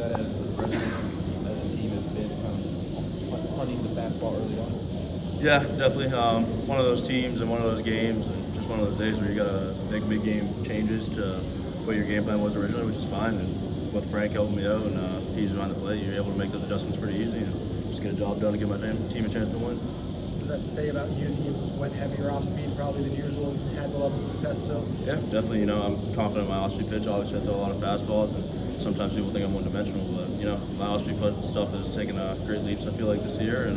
that as the rest of the team has been hunting the fastball early on? Yeah, definitely. One of those teams and one of those games and just one of those days where you got to make mid-game changes to what your game plan was originally, which is fine. And with Frank helping me out and he's around the plate, you're able to make those adjustments pretty easy and just get a job done to give my team a chance to win. Does that say about you that you went heavier off speed probably than usual and had the level of success still? Yeah, definitely. I'm confident in my off-speed pitch. Obviously, I throw a lot of fastballs, and sometimes people think I'm one-dimensional, but my off-speed stuff has taken great leaps. I feel like this year, and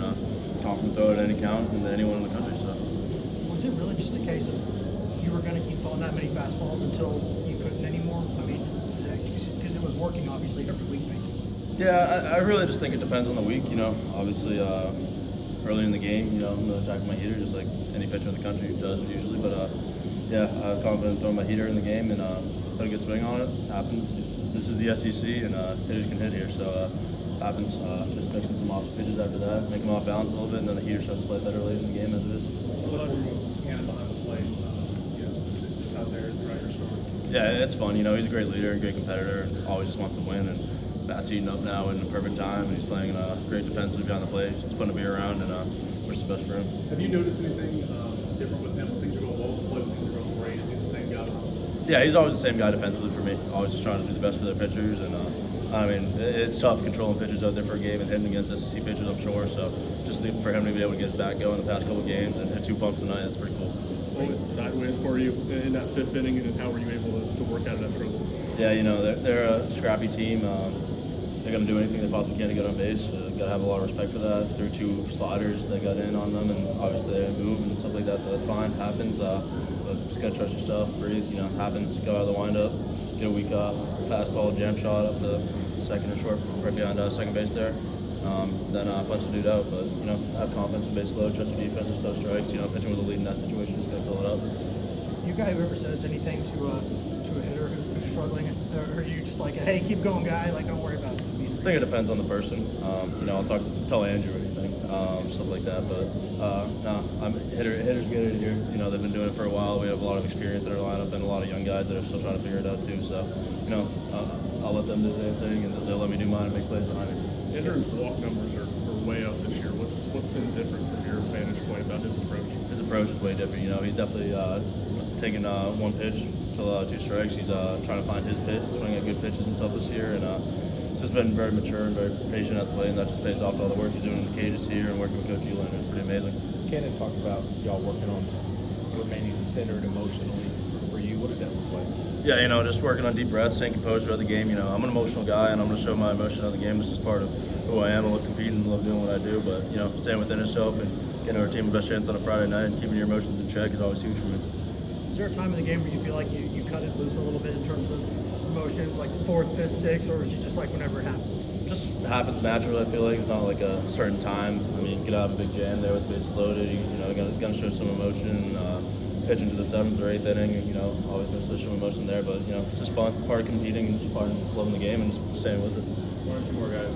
confident to throw it at any count and to anyone in the country. So, was it really just a case of you were going to keep throwing that many fastballs until you couldn't anymore? I mean, because it was working obviously every week, basically. Yeah, I really just think it depends on the week. Obviously. Early in the game, I'm going to attack my heater just like any pitcher in the country does usually. But yeah, I'm confident throwing my heater in the game and put a good swing on it. Happens. This is the SEC and hitters can hit here, so happens. Just mixing some off pitches after that, make them off balance a little bit, and then the heater starts to play better late in the game as it is. What about behind the plate? Just out there is right or short. Yeah, it's fun. He's a great leader and great competitor, and always just wants to win. And bat's heating up now in the perfect time, and he's playing great defensively behind the plate. It's fun to be around, and wish the best for him. Have you noticed anything different with him? Things are going well, play things are going great. Is he the same guy? Yeah, he's always the same guy defensively for me. Always just trying to do the best for their pitchers, and it's tough controlling pitchers out there for a game and hitting against SEC pitchers, I'm sure. So just for him to be able to get his back going the past couple of games and hit 2 bumps tonight, that's pretty cool. What went sideways for you in that fifth inning, and how were you able to work out of that trouble? Yeah, they're a scrappy team. They're going to do anything they possibly can to get on base. Got to have a lot of respect for that. There were 2 sliders that got in on them, and obviously they move and stuff like that, so that's fine. Happens. But just got to trust yourself, breathe. Happens. Go out of the windup, get a weak fastball jam shot up the second or short, right behind second base there. Then punch the dude out. But have confidence in base load, trust your defense, and stuff strikes. Pitching with a lead in that situation is going to fill it up. You guy who ever says anything to a hitter who's struggling, or are you just like, hey, keep going, guy, like don't worry about it? I think it depends on the person. I'll tell Andrew anything, stuff like that. But no, hitters get it here. They've been doing it for a while. We have a lot of experience in our lineup and a lot of young guys that are still trying to figure it out too. So, I'll let them do their thing and they'll let me do mine and make plays behind it. Andrew's walk numbers are way up this year. What's been different from your vantage point about his approach? His approach is way different. He's definitely taking 1 pitch till 2 strikes. He's trying to find his pitch, swinging at good pitches and stuff this year, and it's just been very mature and very patient at the plate, and that just pays off to all the work he's doing in the cages here and working with Coach Elan. It's pretty amazing. Cannon talked about y'all working on remaining centered emotionally for you. What does that look like? Yeah, just working on deep breaths, staying composed throughout the game. I'm an emotional guy, and I'm going to show my emotion out of the game. This is part of who I am. I love competing, love doing what I do, but staying within yourself and getting our team the best chance on a Friday night and keeping your emotions in check is always huge for me. Is there a time in the game where you feel like you cut it loose a little bit in terms of emotions, like 4th, 5th, 6th, or is it just like whenever it happens? Just happens naturally. I feel like it's not like a certain time. You could have a big jam there with the bases loaded. Gonna show some emotion. Pitching to the 7th or 8th inning. Always gonna show some emotion there. But it's just fun, part of competing, and just part of loving the game and just staying with it. One or 2 more guys.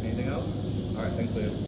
Anything else? All right, thanks, Liam.